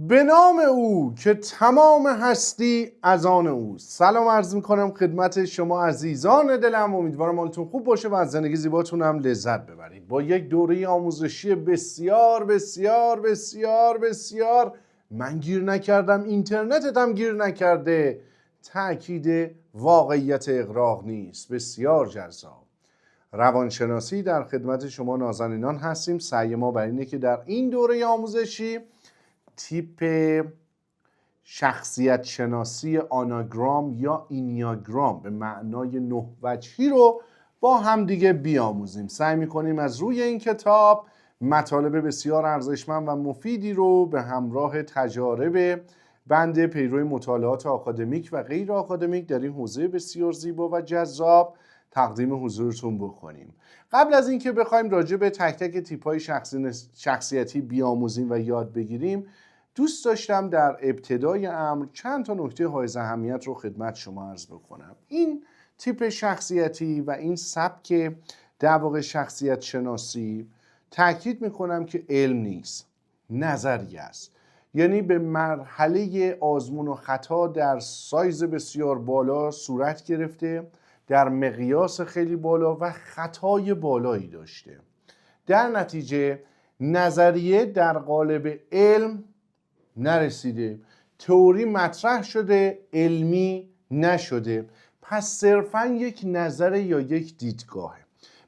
به نام او که تمام هستی از آن اوست. سلام عرض میکنم خدمت شما عزیزان دلم. امیدوارم حالتون خوب باشه و از زندگی زیباتون هم لذت ببرید. با یک دوره آموزشی بسیار بسیار بسیار بسیار من گیر نکردم، اینترنتت هم گیر نکرده، تأکید واقعیت اغراق نیست. بسیار جذاب. روانشناسی در خدمت شما نازنینان هستیم. سعی ما بر اینه که در این دوره آموزشی تیپ شخصیت شناسی آناگرام یا اینیاگرام به معنای 9 وجهی رو با هم دیگه بیاموزیم. سعی میکنیم از روی این کتاب مطالب بسیار ارزشمند و مفیدی رو به همراه تجارب بنده پیروی مطالعات آکادمیک و غیر آکادمیک در این حوزه بسیار زیبا و جذاب تقدیم حضورتون بکنیم. قبل از اینکه بخوایم راجع به تک تک تیپ‌های شخصیتی بیاموزیم و یاد بگیریم، دوست داشتم در ابتدای امر چند تا نکته حائز اهمیت رو خدمت شما عرض بکنم. این تیپ شخصیتی و این سبک در واقع شخصیت شناسی تاکید میکنم که علم نیست، نظریه است. یعنی به مرحله آزمون و خطا در سایز بسیار بالا صورت گرفته، در مقیاس خیلی بالا و خطای بالایی داشته. در نتیجه نظریه در قالب علم نرسیده، تئوری مطرح شده، علمی نشده، پس صرفاً یک نظر یا یک دیدگاهه.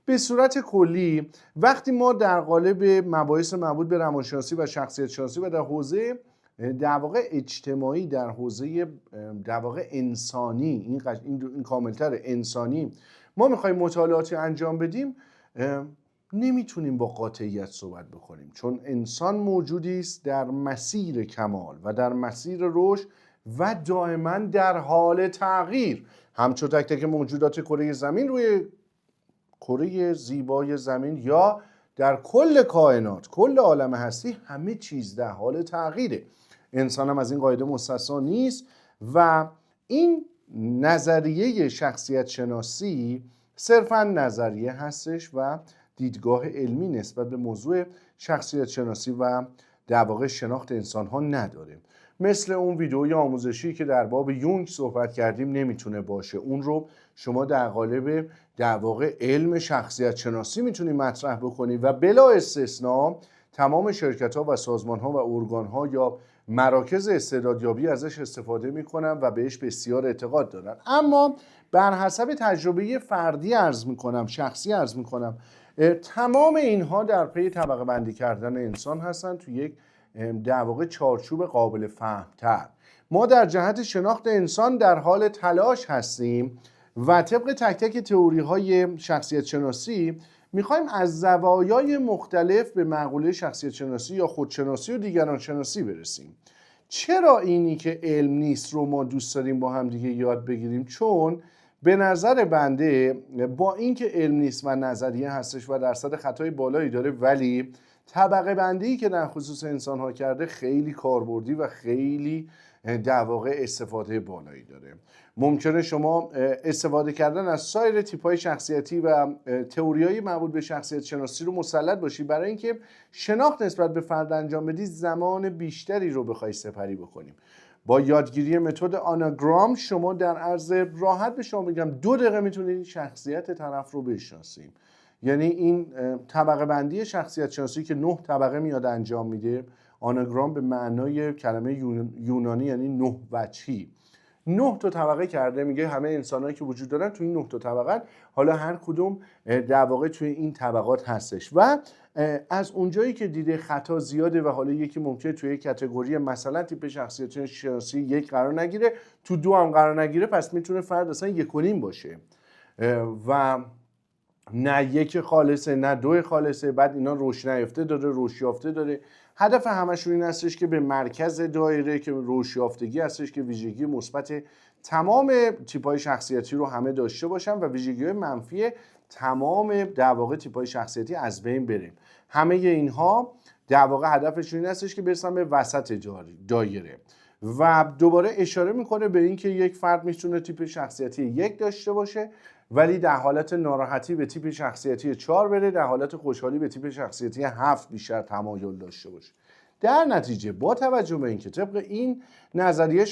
به صورت کلی وقتی ما در قالب مباحث مربوط به روانشناسی و شخصیت شناسی و در حوزه در واقع اجتماعی، در حوزه در واقع انسانی، این کاملتر انسانی، ما میخوایم مطالعاتی انجام بدیم، نمیتونیم با قاطعیت صحبت بکنیم، چون انسان موجودی است در مسیر کمال و در مسیر رشد و دائما در حال تغییر. همچون تک تک موجودات کره زمین روی کره زیبای زمین یا در کل کائنات، کل عالم هستی، همه چیز در حال تغییره. انسان هم از این قاعده مستثنا نیست و این نظریه شخصیت شناسی صرفا نظریه هستش و دیدگاه علمی نسبت به موضوع شخصیت شناسی و در واقع شناخت انسان ها نداره. مثل اون ویدئوی آموزشی که در باب یونگ صحبت کردیم نمیتونه باشه. اون رو شما در قالب در واقع علم شخصیت شناسی میتونید مطرح بکنید و بلا استثناء تمام شرکت ها و سازمان ها و ارگان ها یا مراکز استعدادیابی ازش استفاده میکنن و بهش بسیار اعتقاد دارن. اما بر حسب تجربه فردی شخصی عرض میکنم، تمام اینها در پی طبقه بندی کردن انسان هستن تو یک در واقع چارچوب قابل فهم‌تر. ما در جهت شناخت انسان در حال تلاش هستیم و طبق تک تک تئوری های شخصیت شناسی میخوایم از زوایای مختلف به مقوله شخصیت شناسی یا خودشناسی و دیگران شناسی برسیم. چرا اینی که علم نیست رو ما دوست داریم با هم دیگه یاد بگیریم؟ چون به نظر بنده با اینکه علم نیست و نظریه هستش و درصد خطای بالایی داره، ولی طبقه بندی که در خصوص انسان ها کرده خیلی کاربردی و خیلی در واقع استفاده بالایی داره. ممکنه شما استفاده کردن از سایر تیپ‌های شخصیتی و تئوری‌های مربوط به شخصیت شناسی رو مسلط باشی برای اینکه شناخت نسبت به فرد انجام بدی، زمان بیشتری رو بخوای سپری بکنیم. با یادگیری متد آناگرام شما در عرض راحت به شما بگم 2 دقیقه میتونید شخصیت طرف رو بشناسیم. یعنی این طبقه بندی شخصیت شناسی که 9 طبقه میاد انجام میده، آناگرام به معنای کلمه یونانی یعنی 9 وجهی، 9 تا طبقه کرده. میگه همه انسانایی که وجود دارن توی این 9 تا طبقه، حالا هر کدوم در واقع توی این طبقات هستش و از اونجایی که دیده خطا زیاده و حالا یکی ممکنه توی یک کاتگوری مثلا تیپ شخصیت شناسی 1 قرار نگیره، تو 2 هم قرار نگیره، پس میتونه فرد اصلا 1.5 باشه و نه 1 خالصه نه 2 خالصه. بعد اینا رشد نیافته داره، رشد یافته داره. هدف همشون این هستش که به مرکز دایره که رشد یافتگی هستش که ویژگی مثبت تمام تیپ‌های شخصیتی رو همه داشته باشن و ویژگی‌های منفی تمام در واقع تیپ‌های شخصیتی از بین بریم. همه اینها در واقع هدفشون این هستش که برسن به وسط دایره و دوباره اشاره میکنه به اینکه یک فرد میتونه تیپ شخصیتی 1 داشته باشه ولی در حالت ناراحتی به تیپ شخصیتی 4 بره، در حالت خوشحالی به تیپ شخصیتی 7 بیشتر تمایل داشته باشه. در نتیجه با توجه به اینکه طبق این نظریه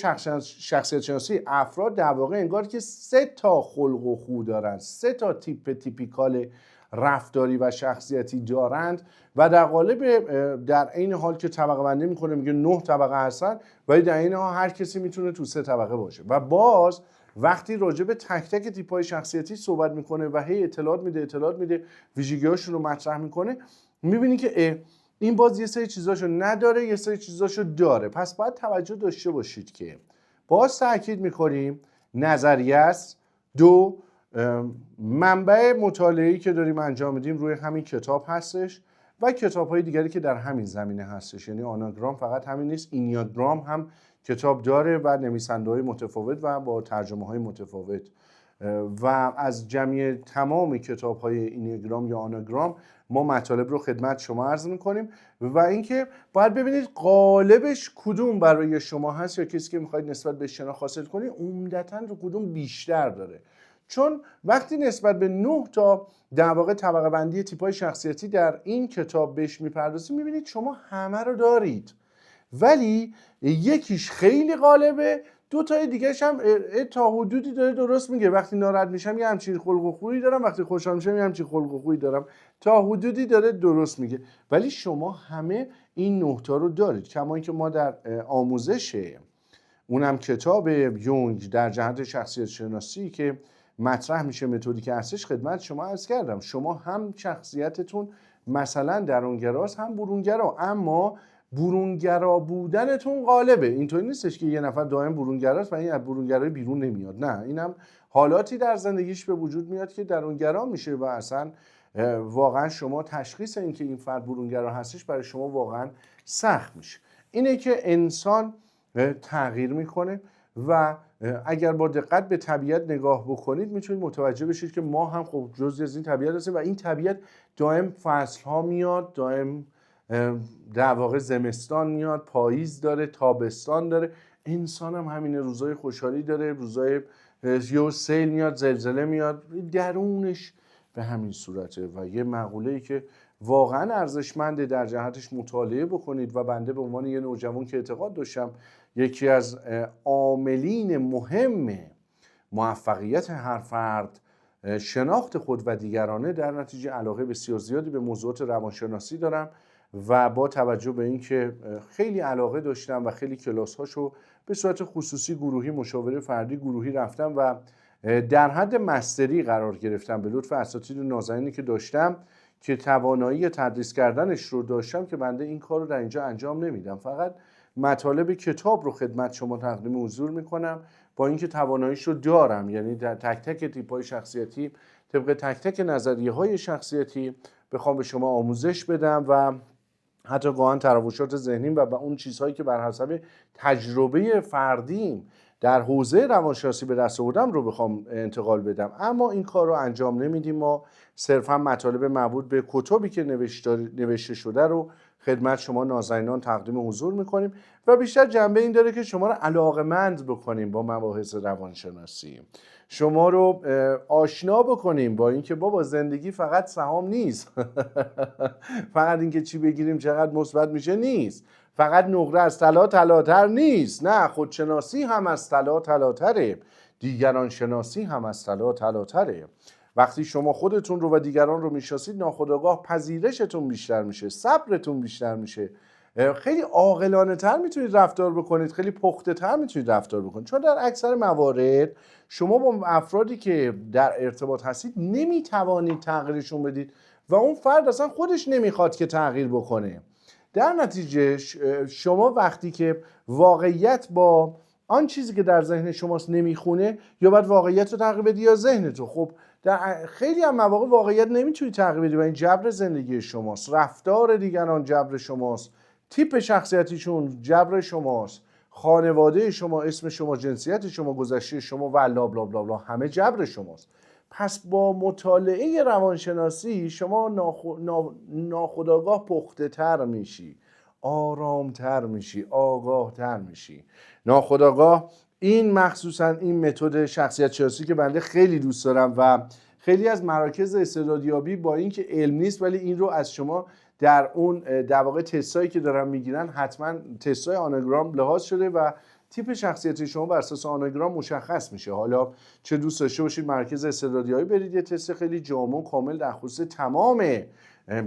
شخصیت شناسی افراد در واقع انگار که 3 تا خلق و خو دارند، 3 تا تیپیکال رفتاری و شخصیتی دارند و در قالب در این حال که طبقه بندی میکنه میگه 9 طبقه هستن، ولی در این حال هر کسی میتونه تو 3 طبقه باشه. و باز وقتی راجع به تک تک تیپ‌های شخصیتی صحبت میکنه و هی اطلاعات میده ویژگی‌هاشون رو مطرح میکنه، میبینی که این باز یه سری چیزاشو نداره، یه سری چیزاشو داره. پس باید توجه داشته باشید که باز تاکید میکنیم نظریه است. 2 منبع مطالعه‌ای که داریم انجام میدیم روی همین کتاب هستش و کتاب‌های دیگری که در همین زمینه هستش. یعنی آناگرام فقط همین نیست، اینیاگرام هم کتاب داره و نویسنده‌های متفاوت و با ترجمه‌های متفاوت و از جمعی تمام کتاب‌های اینیاگرام یا آناگرام ما مطالب رو خدمت شما عرض می‌کنیم و اینکه باید ببینید قالبش کدوم برای شما هست یا کسی که می‌خواید نسبت به شناخت حاصل کنید عمدتاً رو کدوم بیشتر داره. چون وقتی نسبت به 9 تا در واقع طبقه بندی تیپ‌های شخصیتی در این کتاب بهش می‌پردازید، می‌بینید شما همه رو دارید، ولی یکیش خیلی غالبه، 2 تای دیگه‌ش هم تا حدودی داره درست میگه. وقتی ناراحت میشم یه همچین خلق و خویی دارم، وقتی خوشحال میشم یه همچین خلق و خویی دارم، تا حدودی داره درست میگه. ولی شما همه این 9 تا رو دارید. کما اینکه ما در آموزش اونم کتاب یونگ در جهت شخصیت شناسی که مطرح میشه متدیک هستش خدمت شما عرض کردم، شما هم شخصیتتون مثلا درونگراست هم برونگرا، اما برونگرا بودنتون غالبه. اینطوری نیستش که یه نفر دائم برونگراست و این از برونگرای بیرون نمیاد، نه، اینم حالاتی در زندگیش به وجود میاد که درونگرا میشه و اصلا واقعا شما تشخیص این که این فرد برونگرا هستش برای شما واقعا سخت میشه. اینه که انسان تغییر میکنه و اگر با دقت به طبیعت نگاه بکنید میتونید متوجه بشید که ما هم خب جزئی از این طبیعت هستیم و این طبیعت دائم فصل ها میاد، دائم در واقع زمستان میاد، پاییز داره، تابستان داره. انسان هم همین، روزای خوشحالی داره، روزای یه سیل میاد، زلزله میاد، درونش به همین صورته. و یه مقوله‌ای که واقعا ارزشمنده در جهتش مطالعه بکنید و بنده به عنوان یه نوجوان که اعتقاد داشتم یکی از عاملین مهم موفقیت هر فرد شناخت خود و دیگرانه، در نتیجه علاقه بسیار زیادی به موضوعات روانشناسی دارم و با توجه به اینکه خیلی علاقه داشتم و خیلی کلاس‌هاشو به صورت خصوصی، گروهی، مشاوره فردی، گروهی رفتم و در حد مستری قرار گرفتم به لطف اساتید نازنینی که داشتم که توانایی تدریس کردنش رو داشتم، که بنده این کار رو در اینجا انجام نمیدم، فقط مطالب کتاب رو خدمت شما تقدیم حضور میکنم با اینکه تواناییش رو دارم. یعنی در تک تک تیپ‌های شخصیتی طبق تک تک نظریه‌های شخصیتی بخوام به شما آموزش بدم و حتی گاهن تراوشات ذهنیم و اون چیزهایی که بر حسب تجربه فردیم در حوزه روانشناسی به دست آوردم رو بخوام انتقال بدم. اما این کار رو انجام نمیدیم، ما صرفا مطالب مربوط به کتابی که نوشته شده رو خدمت شما نازنینان تقدیم حضور میکنیم و بیشتر جنبه این داره که شما رو علاقه‌مند بکنیم با مباحث روانشناسی، شما رو آشنا بکنیم با اینکه بابا زندگی فقط سهام نیست فقط اینکه چی بگیریم چقدر مثبت میشه نیست، فقط نقره از طلا طلاتر نیست، نه، خودشناسی هم از طلا طلاتره، دیگران شناسی هم از طلا طلاتره. وقتی شما خودتون رو و دیگران رو میشناسید ناخودآگاه پذیرشتون بیشتر میشه، صبرتون بیشتر میشه، خیلی عاقلانه تر میتونید رفتار بکنید، خیلی پخته تر میتونید رفتار بکنید. چون در اکثر موارد شما با افرادی که در ارتباط هستید نمیتوانید تغییرشون بدید و اون فرد اصلا خودش نمیخواد که تغییر بکنه. در نتیجه شما وقتی که واقعیت با آن چیزی که در ذهن شماست نمیخونه، یا باید واقعیت رو تغییر بدی یا ذهنتو. خب در خیلی هم مواقع واقعیت نمیتونی تغییر بدی و این جبر زندگی شماست، رفتار دیگران جبر شماست، تیپ شخصیتیشون جبر شماست، خانواده شما، اسم شما، جنسیت شما، گذشته شما و لا بلا بلا بلا همه جبر شماست. پس با مطالعه روانشناسی شما ناخودآگاه پخته تر میشی، آرامتر میشی، آگاه تر میشی. ناخودآگاه این مخصوصا این متد شخصیت شناسی که بنده خیلی دوست دارم و خیلی از مراکز استعدادیابی با اینکه علم نیست ولی این رو از شما در اون در واقع تستایی که دارن میگیرن حتما تستای آناگرام لحاظ شده و تیپ شخصیتی شما بر اساس آناگرام مشخص میشه. حالا چه دوست داشته باشید مرکز استعدادیابی برید یه تست خیلی جامع و کامل در خصوص تمام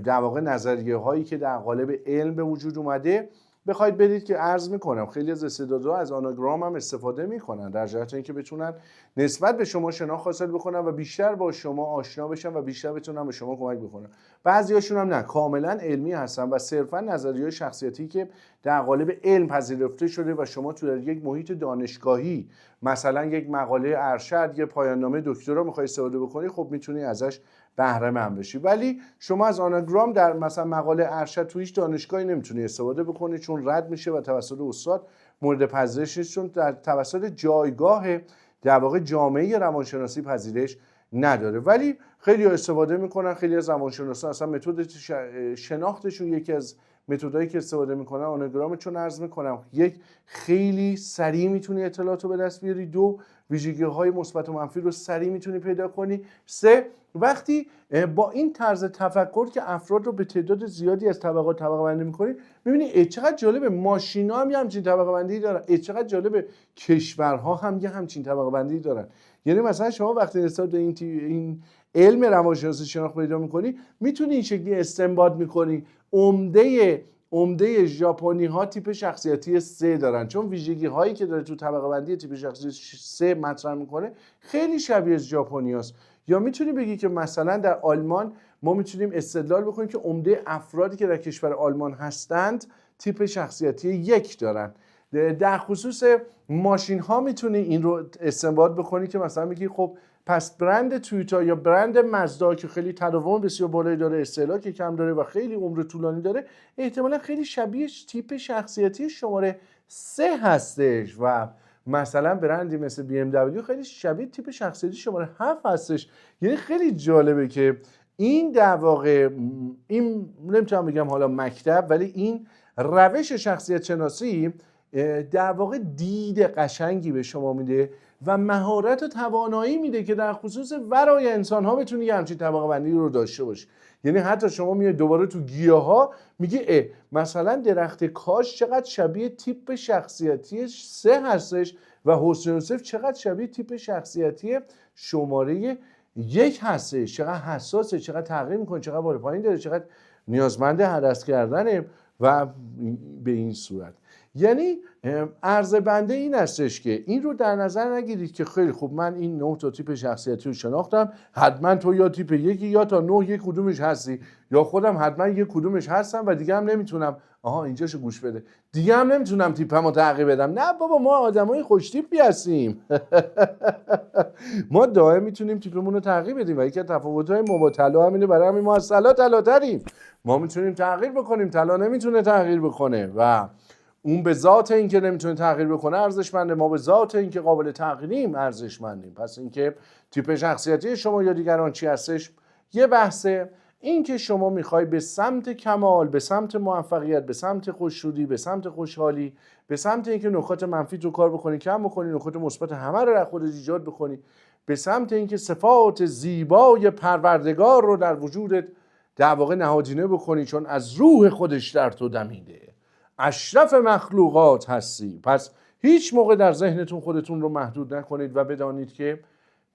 در واقع نظریه هایی که در قالب علم به وجود اومده بخواید برید که عرض میکنم خیلی از استعدادها از آناگرام هم استفاده میکنن در جهت اینکه بتونن نسبت به شما شناخت حاصل بکنن و بیشتر با شما آشنا بشن و بیشتر بتونن به شما کمک بکنن. بعضیاشون هم نه، کاملا علمی هستن و صرفا نظریه شخصیتی که در قالب علم پذیرفته شده و شما تو یک محیط دانشگاهی مثلا یک مقاله ارشد یا پایان نامه دکترا میخوای استفاده بکنی، خب میتونی ازش بهره مند بشی. ولی شما از آناگرام در مثلا مقاله ارشد تو هیچ دانشگاهی نمیتونی استفاده بکنی چون رد میشه و توسط استاد مورد پذیرش نیست، چون در توسط جایگاه در واقع جامعه روانشناسی پذیرش نداره. ولی خیلی استفاده میکنن، خیلی از روانشناسا اصلا متد شناختشون یکی از متدایی که استفاده میکنن آناگرام، چون عرض میکنم یک خیلی سریع میتونی اطلاعات رو به دست بیاری، دو ویژگی‌های مثبت و منفی رو سریع میتونی پیدا کنی، سه وقتی با این طرز تفکر که افراد رو به تعداد زیادی از طبقات طبقه بندی می‌کنی، می‌بینی چقدر جالبه ماشینا هم یه همچین طبقه بندی دارن، چقدر جالبه کشورها هم یه همچین طبقه بندی دارن. یعنی مثلا شما وقتی نسبت به این علم روانشناسی شناخت پیدا می‌کنی، میتونی این شکلی استنباط می‌کنی عمده ژاپنی ها تیپ شخصیتی 3 دارن، چون ویژگی هایی که داره تو طبقه بندی تیپ شخصیتی 3 مطرح میکنه خیلی شبیه از ژاپنی هست. یا میتونی بگی که مثلا در آلمان ما میتونیم استدلال بکنیم که عمده افرادی که در کشور آلمان هستند تیپ شخصیتی 1 دارن. در خصوص ماشین ها میتونی این رو استنباط بکنی که مثلا میگی خب پس برند تویوتا یا برند مازدا که خیلی تداوم بسیار بالایی داره، استهلاک کم داره و خیلی عمر طولانی داره، احتمالا خیلی شبیه تیپ شخصیتی شماره 3 هستش و مثلا برندی مثل BMW خیلی شبیه تیپ شخصیتی شماره 7 هستش. یعنی خیلی جالبه که این در واقع این نمیتونم بگم حالا مکتب، ولی این روش شخصیت شناسی در واقع دید قشنگی به شما میده و مهارت و توانایی میده که در خصوص ورای انسان ها بتونی یه همچین طبقه بندی رو داشته باشی. یعنی حتی شما میای دوباره تو گیاه ها میگی مثلا درخت کاج چقدر شبیه تیپ شخصیتی 3 هستش و حسین یوسف چقدر شبیه تیپ شخصیتی شماره 1 هستش، چقدر حساسه، چقدر تغییر میکنه، چقدر بالا پایین داره، چقدر نیازمند حدس کردنه و به این صورت. یعنی عرض بنده این هستش که این رو در نظر نگیرید که خیلی خوب من این 9 تا تیپ شخصیتی رو شناختم، حتما تو یا تیپ 1 یا تا 9 یک کدومش هستی، یا خودم حتما یک کدومش هستم و دیگه هم نمیتونم اینجاشو گوش بده، دیگه هم نمیتونم تیپمو تغییر بدم. نه بابا، ما آدمای خوش تیپی هستیم. ما دائم میتونیم تیپمون رو تغییر بدیم و یکی از تفاوت‌های ما با طلا همینه، برای همین ما از طلا طلاتریم. ما میتونیم تغییر بکنیم، طلا نمیتونه تغییر بکنه و اون به ذات این که نمیتونه تغییر بکنه ارزشمنده، ما به ذات این که قابل تغییریم ارزشمندیم. پس اینکه تیپ شخصیتی شما یا دیگران چی هستش یه بحثه. این که شما میخوای به سمت کمال، به سمت موفقیت، به سمت خوش‌رودی، به سمت خوشحالی، به سمت اینکه نکات منفی تو کار بکنی کم بکنی، نکات مثبت همه رو در خودت ایجاد بکنی، به سمت اینکه صفات زیبای پروردگار رو در وجودت در واقع نهادینه بکنی، چون از روح خودش در تو دمیده، اشرف مخلوقات هستی. پس هیچ موقع در ذهنتون خودتون رو محدود نکنید و بدانید که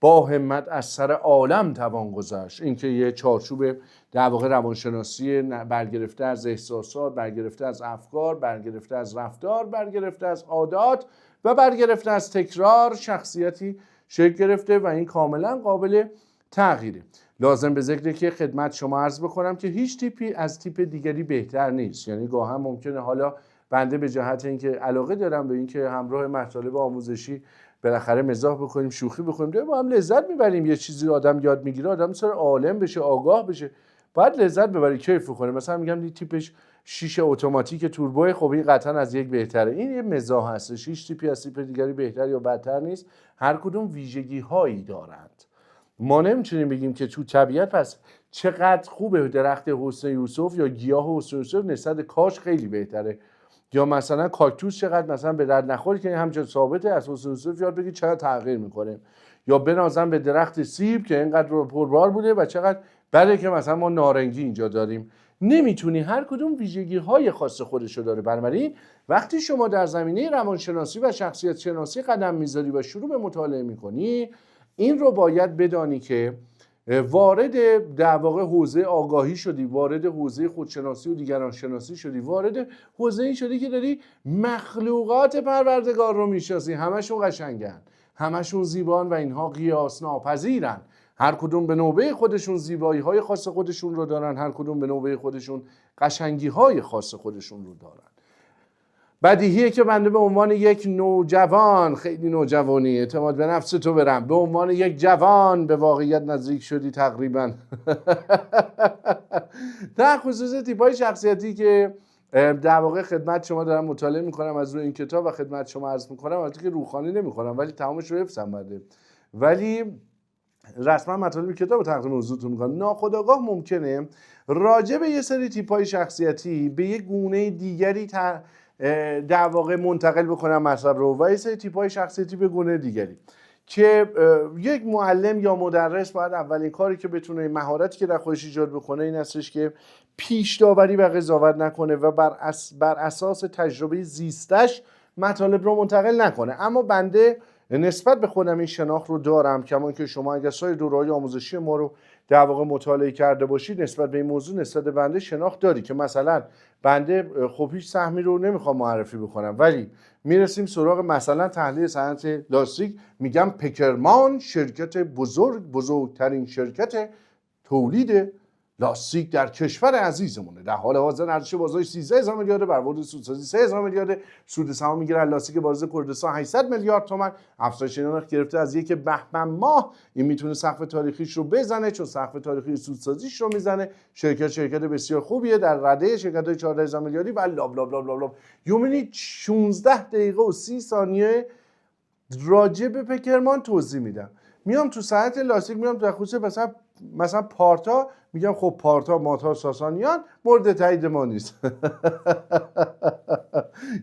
با همت از سر عالم توان گذشت. این که یه چارچوب در واقع روانشناسی برگرفته از احساسات، برگرفته از افکار، برگرفته از رفتار، برگرفته از عادات و برگرفته از تکرار شخصیتی شکل گرفته و این کاملا قابل تغییره. لازم به ذکره که خدمت شما عرض بکنم که هیچ تیپی از تیپ دیگری بهتر نیست. یعنی گاهی ممکنه حالا بنده به جهت اینکه علاقه دارم به اینکه همراه مطالب آموزشی بالاخره مزاح بکنیم، شوخی بکنیم، با هم لذت میبریم، یه چیزی آدم یاد میگیره، آدم سر عالم بشه، آگاه بشه، باید لذت ببری، کیف کنه. مثلا میگم این تیپش شیشه اتوماتیک توربو، خب این قطعا از یک بهتره. این یه مزاح هست. هیچ تیپی از تیپ دیگری بهتر یا بدتر نیست، هر کدوم ویژگی هایی دارند. ما نمیتونیم بگیم که تو طبیعت پس چقدر خوبه درخت حسین یوسف یا گیاه حسین یوسف نسبت کاج خیلی بهتره، یا مثلا کاکتوس چقدر مثلا به درد نخوری که همچنان ثابته، از حسین یوسف یاد بگید چقدر تغییر میکنه، یا بنازم به درخت سیب که اینقدر پربار بوده و چقدر بله که مثلا ما نارنگی اینجا داریم. نمیتونی، هر کدوم ویژگی های خاص خودشو داره. بنابراین وقتی شما در زمینه روانشناسی و شخصیت شناسی قدم میذاری و شروع به مطالعه میکنی، این رو باید بدانی که وارد در واقع حوزه آگاهی شدی، وارد حوزه خودشناسی و دیگران شناسی شدی، وارد حوزه این شدی که داری مخلوقات پروردگار رو میشناسی. همشون قشنگن، همشون زیبان و اینها قیاس ناپذیرن. هر کدوم به نوبه خودشون زیبایی های خاص خودشون رو دارن، هر کدوم به نوبه خودشون قشنگی های خاص خودشون رو دارن. بدیهیه که بنده به عنوان یک نوجوان، خیلی نوجوانی، اعتماد به نفس تو برم، به عنوان یک جوان به واقعیت نزدیک شدی تقریبا. در خصوص تیپ‌های شخصیتی که در واقع خدمت شما دارم مطالعه میکنم از روی این کتاب و خدمت شما عرض میکنم، البته که روخانی نمیکنم ولی تمامش رو حفظم بده، ولی رسما مطالب کتاب رو تقدیم حضورتون میکنم. ناخودآگاه ممکنه راجع به یه سری تیپ‌های شخصیتی به یک گونه دیگری در واقع منتقل بکنم مطلب رو، و یه سری تیپ‌های شخصیتی به گونه دیگری که یک معلم یا مدرس باید اولین کاری که بتونه، مهارتی که در خودش ایجاد بکنه این هستش که پیش داوری و قضاوت نکنه و بر اساس تجربه زیستش مطالب رو منتقل نکنه. اما بنده نسبت به خودم این شناخت رو دارم، کما که شما اگر سایر دوره‌های آموزشی ما رو در واقع مطالعه کرده باشید نسبت به این موضوع نسبت به بنده شناخت داری که مثلا بنده خب هیچ سهمی رو نمیخوام معرفی بکنم، ولی میرسیم سراغ مثلا تحلیل صنعت لاستیک، میگم پکرمان شرکت بزرگترین شرکت تولید لاستیک در کشور عزیزمونه، در حال حاضر ارزش بازارش 13000 میلیارد، برآورد سودسازی 3000 میلیارد، سود سهام میگیره لاستیک بارز کردستان 800 میلیارد تومان، افزایش نرخ گرفته از یک بهمن ماه این میتونه سقف تاریخیش رو بزنه، چون سقف تاریخی سودسازیش رو میزنه. شرکت بسیار خوبیه در رده شرکت‌های 14000 میلیاردی و لاب لاب لاب لاب لاب. یومینی 16 دقیقه و 30 ثانیه راجع به پکرمان توضیح میدم. میام تو صنعت لاستیک، میام در خصوص مثلا پارتا، میگم خب پارتا ماتار ساسانیان مورد تایید ما نیست.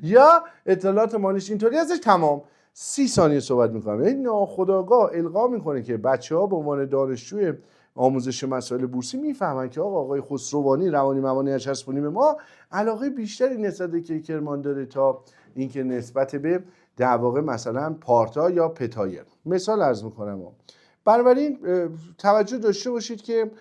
یا اطلاعات مالیش اینطوری ازش، تمام 30 ثانیه صحبت میکنم. این ناخودآگاه القا میکنه که بچه‌ها به عنوان دانشجوی آموزش مسائل بورسی میفهمن که آقای خسروانی روانی موانی چسبونی به ما علاقه بیشتری نسبت به کرمان داره تا اینکه نسبت به در واقع مثلا پارتا یا پتایر. مثال عرض میکنم. بنابراین توجه داشته باشید که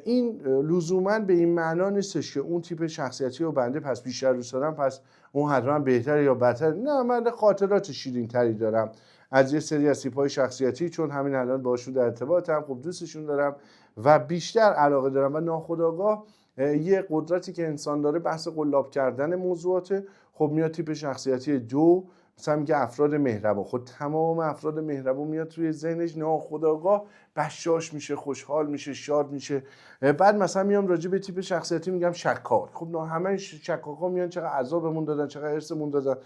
این لزوما به این معنا نیستش که اون تیپ شخصیتی رو بنده پس بیشتر دوست دارم پس اون حتما بهتر یا بدتر. نه، من خاطرات شیرین تری دارم از یه سری از تیپ‌های شخصیتی، چون همین الان باشون در ارتباطم، خب دوستشون دارم و بیشتر علاقه دارم. و ناخودآگاه یه قدرتی که انسان داره بحث قلاب کردن موضوعاته. خب میاد تیپ شخصیتی 2 مثلا میگه افراد مهربان، خود تمام افراد مهربان میاد توی ذهنش، ناخودآگاه بشاش میشه، خوشحال میشه، شاد میشه. بعد مثلا میام راجع به تیپ شخصیتی میگم شکاک. خب همه شکاکا میان چقدر عذابمون دادن، چقدر ارثمون دادن.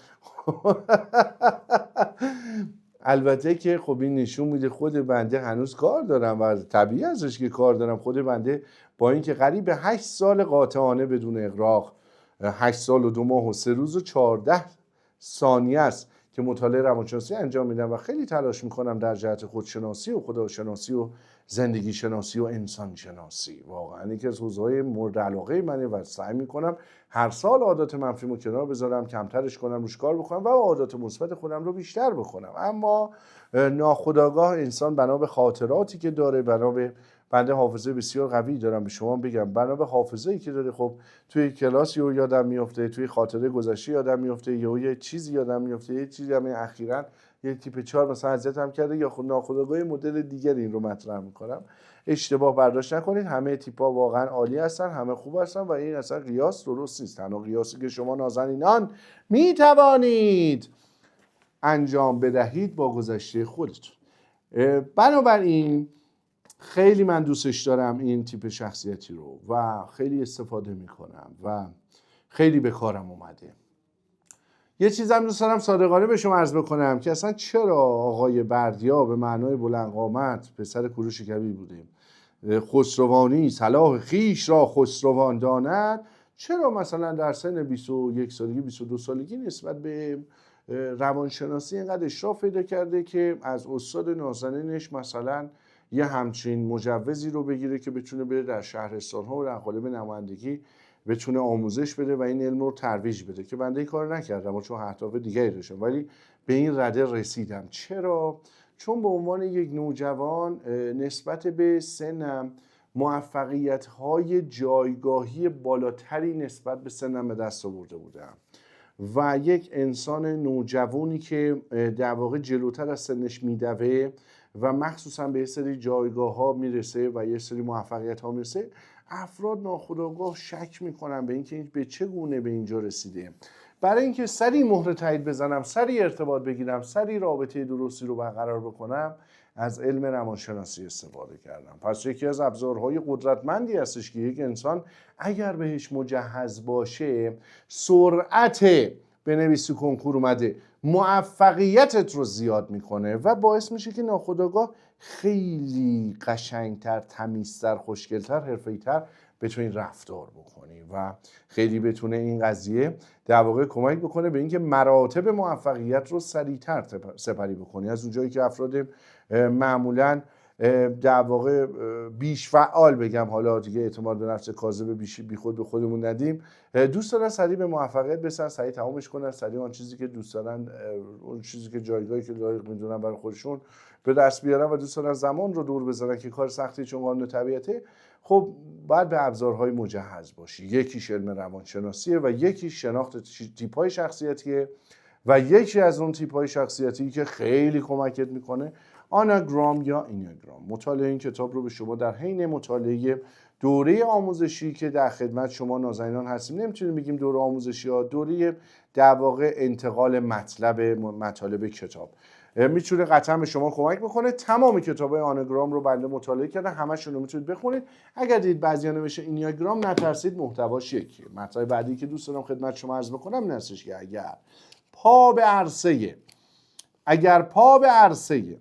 البته که خب این نشون میده خود بنده هنوز کار دارم و طبیعی ازش که کار دارم. خود بنده با اینکه قریب 8 سال قاطعانه بدون اغراق، 8 سال و 2 ماه و 3 روز و 14 ثانیه است که مطالعه روانشناسی انجام میدم و خیلی تلاش میکنم در جهت خودشناسی و خداشناسی و زندگی شناسی و انسان شناسی. واقعا یکی از حوزه‌های مورد علاقه منه و سعی میکنم هر سال عادات منفیمو کنار بذارم، کمترش کنم، روش کار بکنم و عادات مثبت خودم رو بیشتر بکنم. اما ناخودآگاه انسان بنا به خاطراتی که داره، بنا به بنده حافظه بسیار قوی دارم به شما بگم، بنا به حافظه‌ای که داره، خب توی کلاس یادم میفته، توی خاطره گذشته یادم میفته، یا یه چیزی یادم میفته، یه چیزی همین اخیراً یه تیپ 4 مثلا اذیتم کرده، یا خود ناخودآگاه مدل دیگری این رو مطرح میکنم. اشتباه برداشت نکنید، همه تیپ‌ها واقعا عالی هستن، همه خوب هستن و این اصلا قیاس درست نیست. تنها قیاسی که شما نازنینان میتوانید انجام بدهید با گذشته خودتون. بنابراین خیلی من دوستش دارم این تیپ شخصیتی رو و خیلی استفاده میکنم و خیلی به کارم اومده. یه چیزم دوست دارم صادقانه به شما عرض بکنم که اصلا چرا آقای بردیا به معنای بلند قامت پسر کوروش کبیر بودیم، خسروانی صلاح خیش را خسروان داند، چرا مثلا در سن 21 سالگی 22 سالگی نسبت به روانشناسی اینقدر اشراف پیدا کرده که از استاد نازنینش مثلا یه همچین مجوزی رو بگیره که بتونه بره در شهرستان‌ها و در قالب نمایندگی بتونه آموزش بده و این علم رو ترویج بده که بنده این کار نکردم چون اهداف دیگری داشتم، ولی به این رده رسیدم. چرا؟ چون به عنوان یک نوجوان نسبت به سنم موفقیت‌های جایگاهی بالاتری نسبت به سنم به دست آورده بودم و یک انسان نوجوانی که در واقع جلوتر از سنش میدوه و مخصوصا به یه سری جایگاه ها میرسه و یه سری موفقیت ها میرسه، افراد ناخودآگاه شک میکنن به اینکه به چه گونه به اینجا رسیده. برای اینکه سری مهر تایید بزنم، سری ارتباط بگیرم، سری رابطه درستی رو برقرار بکنم، از علم روانشناسی استفاده کردم. پس یکی از ابزارهای قدرتمندی هستش که یک انسان اگر بهش مجهز باشه، سرعت بنویسی کنکور اومده موفقیتت رو زیاد میکنه و باعث میشه که ناخودآگاه خیلی قشنگتر، تمیزتر، خوشگلتر، حرفه‌ای‌تر بتونی رفتار بکنی و خیلی بتونه این قضیه در واقع کمک بکنه به اینکه مراتب موفقیت رو سریعتر سپری بکنی. از اونجایی که افراد معمولاً در واقع بیش فعال بگم، حالا دیگه اعتماد به نفس کاذب بی خود به خودمون ندیم، دوست دارن سریع به موفقیت برسن، سریع تمامش کنن، سریع اون چیزی که دوست دارن، اون چیزی که جایگاهی که لایق میدونن برای خودشون به دست بیارن و دوست دارن زمان رو دور بزنن که کار سختی چون قانون طبیعته. خب باید به ابزارهای مجهز باشی. یکیش علم روانشناسیه و یکیش شناخت تیپ‌های شخصیتیه و یکی از اون تیپ‌های شخصیتی که خیلی کمکت میکنه آناگرام یا اینیاگرام. مطالعه این کتاب رو به شما در حین مطالعه دوره آموزشی که در خدمت شما نازنینان هستیم، نمیتونیم بگیم دوره آموزشی ها، دوره در واقع انتقال مطالب کتاب، میتونه قطعا به شما کمک بکنه. تمام کتابای آناگرام رو بنده مطالعه کردم، همشون رو میتونید بخونید. اگر دید بعضیا نوشته اینیاگرام، نترسید، محتواش یکیه. مطلب بعدی که دوست دارم خدمت شما عرض بکنم این هستش که اگر پا به عرصه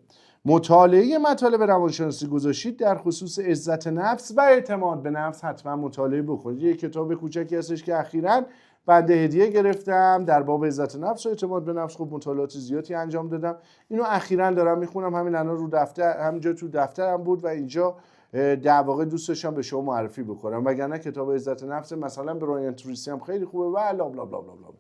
مطالعه مطالب روانشناسی گذاشتید، در خصوص عزت نفس و اعتماد به نفس حتما مطالعه بکنید. یک کتاب کوچکی هستش که اخیراً بنده هدیه گرفتم در باب عزت نفس و اعتماد به نفس. خب مطالعات زیادی انجام دادم، اینو اخیراً دارم میخونم، همین الان رو دفتر، همینجا تو دفترم بود و اینجا در واقع دوست داشتم به شما معرفی بکنم، وگرنه کتاب عزت نفس مثلا برایان تریسی هم خیلی خوبه و بلا بلا بلا بلا.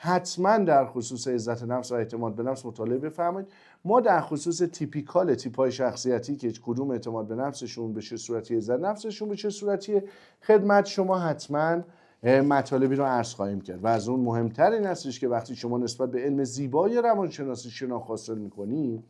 حتما در خصوص عزت نفس و اعتماد به نفس مطالعه بفرمایید. ما در خصوص تیپ‌های شخصیتی که کدوم اعتماد به نفسشون به چه صورتی، عزت نفسشون به چه صورتی، خدمت شما حتما مطالبی رو عرض خواهیم کرد و از اون مهمتر این هستش که وقتی شما نسبت به علم زیبای روانشناسی شناخت حاصل می‌کنی،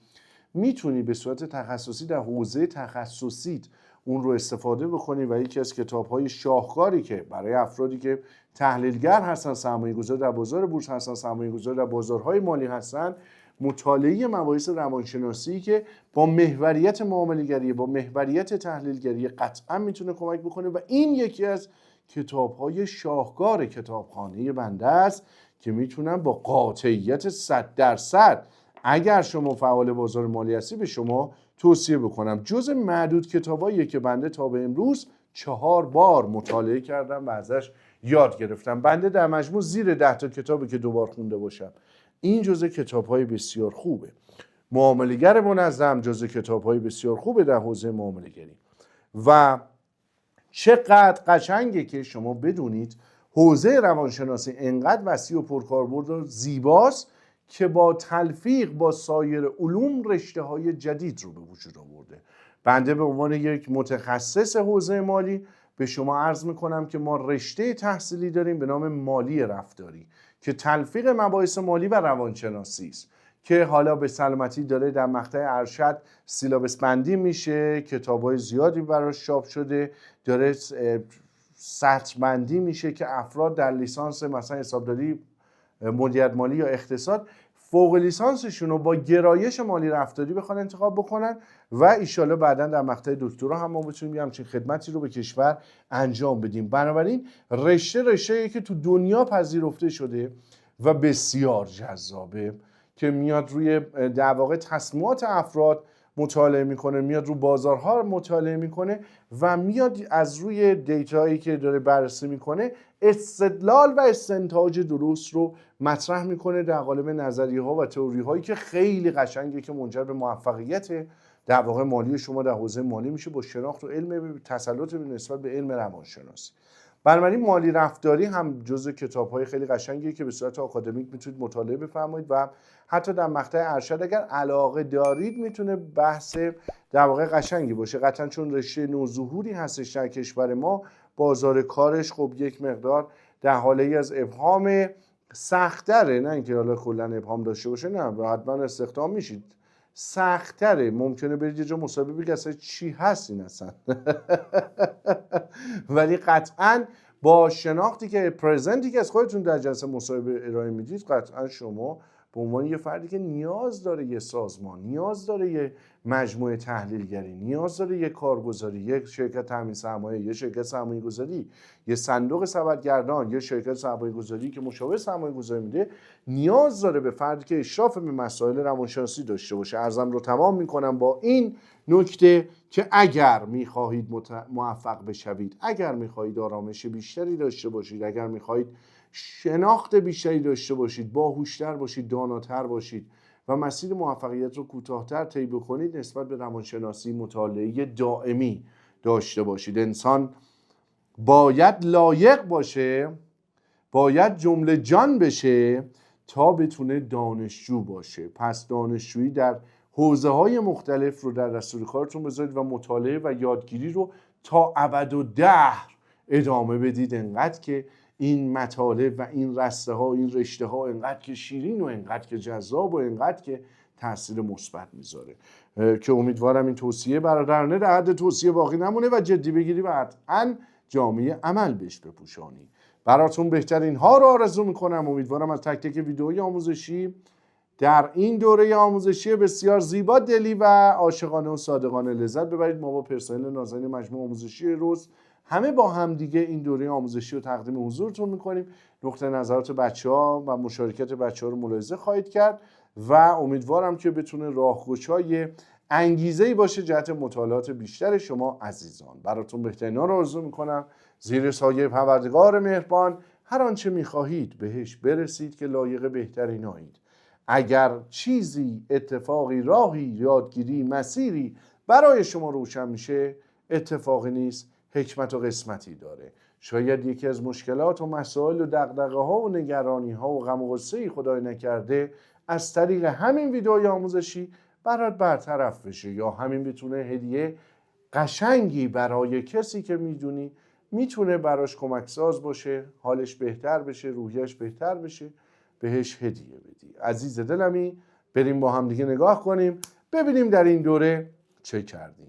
میتونی به صورت تخصصی در حوزه تخصصیت اون رو استفاده بکنی و یکی از کتاب‌های شاهکاری که برای افرادی که تحلیلگر هستن، سرمایه‌گذار در بازار بورس هستن، سرمایه‌گذار در بازارهای مالی هستن، مطالعه مباحث روانشناسی که با محوریت معامله‌گری، با محوریت تحلیلگری قطعا میتونه کمک بکنه و این یکی از کتاب‌های شاهکار کتابخانه بنده است که میتونن با قاطعیت 100% اگر شما فعال بازار مالی هستی به شما توصیه بکنم. جز معدود کتاباییه که بنده تا به امروز 4 بار مطالعه کردم و ازش یاد گرفتم. بنده در مجموع زیر 10 تا کتابی که دوبار خونده باشم. این جزء کتاب‌های بسیار خوبه. معامله‌گر منظم جزء کتاب‌های بسیار خوبه در حوزه معامله‌گری. و چقدر قشنگه که شما بدونید حوزه روانشناسی انقدر وسیع و پرکاربرد و زیباست که با تلفیق با سایر علوم رشته‌های جدید رو به وجود آورده. بنده به عنوان یک متخصص حوزه مالی به شما عرض میکنم که ما رشته تحصیلی داریم به نام مالی رفتاری که تلفیق مباحث مالی و روانشناسی است که حالا به سلامتی داره در مقطع ارشد سیلابس بندی میشه، کتاب‌های زیادی براش چاپ شده، داره سطر بندی میشه که افراد در لیسانس مثلا حسابداری، مدیریت مالی یا اقتصاد فوق لیسانسشون رو با گرایش مالی رفتاری بخوان انتخاب بکنن و ایشالا بعداً در مقطع دکترا هم ما بتونیم همچین خدمتی رو به کشور انجام بدیم. بنابراین رشته‌ای که تو دنیا پذیرفته شده و بسیار جذابه که میاد روی در واقع تصمیمات افراد مطالعه میکنه، میاد رو بازارها مطالعه میکنه و میاد از روی دیتایی که داره بررسی میکنه استدلال و استنتاج درست رو مطرح میکنه در قالب نظریه ها و تئوری هایی که خیلی قشنگه که منجر به موفقیت در واقع مالی شما در حوزه مالی میشه با شناخت و علم تسلط نسبت به علم روانشناسی. بنابراین مالی رفتاری هم جزو کتاب‌های خیلی قشنگیه که به صورت آکادمیک میتونید مطالعه بفرمایید و حتی در مقطع ارشد اگر علاقه دارید میتونه بحث در واقع قشنگی باشه، قطعا چون رشته نوظهوری هستش در کشور ما، بازار کارش خب یک مقدار در حاله ای از ابهام سخت‌تره، نه اینکه حالا کلا ابهام داشته باشه، نه حتما استخدام میشید، سخت‌تره. ممکنه برید یه جا مصاحبه بگید اصلا چی هست این اصلا ولی قطعا با شناختی که پرزنتی که از خودتون در جلسه مصاحبه ارائه میدید، قطعا شما به عنوان یه فردی که نیاز داره یه سازمان، نیاز داره یه مجموعه تحلیلگری، نیاز داره یه کارگزاری، یک شرکت تامین سرمایه، یه شرکت سرمایه گذاری، یه صندوق سبدگردان، یه شرکت سرمایه گذاری که مشاور سرمایه گذاری میده، نیاز داره به فردی که اشراف به مسائل روانشناسی داشته باشه. عرضم رو تمام میکنم با این نکته که اگر میخواهید موفق بشوید، اگر میخواهید آرامش بیشتری داشته باشید، اگر میخواهید شناخت بیشتری داشته باشید، باهوشتر باشید، داناتر باشید و مسیر موفقیت رو کوتاه‌تر طی بکنید، نسبت به روانشناسی مطالعه دائمی داشته باشید. انسان باید لایق باشه، باید جمله جان بشه تا بتونه دانشجو باشه. پس دانشجویی در حوزه‌های مختلف رو در دستور کارتون بذارید و مطالعه و یادگیری رو تا ابدالدهر ادامه بدید، انقدر که این مطالب و این رسته ها، این رشته ها انقدر که شیرین و انقدر که جذاب و انقدر که تاثیر مثبت میذاره، که امیدوارم این توصیه برادرانه در حد توصیه باقی نمونه و جدی بگیری و قطعاً جامعه عمل بهش بپوشانی. براتون بهترین ها رو آرزو میکنم. امیدوارم از تک تک ویدئوی آموزشی در این دوره آموزشی بسیار زیبا، دلی و عاشقانه و صادقانه لذت ببرید. ما با پرسنل نازنین مجموعه آموزشی روز همه با هم دیگه این دوره آموزشی رو تقدیم حضورتون میکنیم. نقطه نظرات بچه‌ها و مشارکت بچه‌ها رو ملاحظه خواهید کرد و امیدوارم که بتونه راهگشای انگیزه‌ای باشه جهت مطالعات بیشتر شما عزیزان. براتون بهترین ها رو آرزو میکنم. زیر سایه پروردگار مهربان هر آنچه میخواهید بهش برسید که لایق بهترینایید. اگر چیزی، اتفاقی، راهی، یادگیری، مسیری برای شما روشن میشه، اتفاقی نیست، حکمت و قسمتی داره. شاید یکی از مشکلات و مسائل و دغدغه ها و نگرانی ها و غم و غصه خدای نکرده از طریق همین ویدئوی آموزشی برات برطرف بشه، یا همین بتونه هدیه قشنگی برای کسی که میدونی میتونه براش کمک ساز باشه، حالش بهتر بشه، روحیش بهتر بشه، بهش هدیه بدی. عزیز دلمی، بریم با هم دیگه نگاه کنیم ببینیم در این دوره چه کردیم.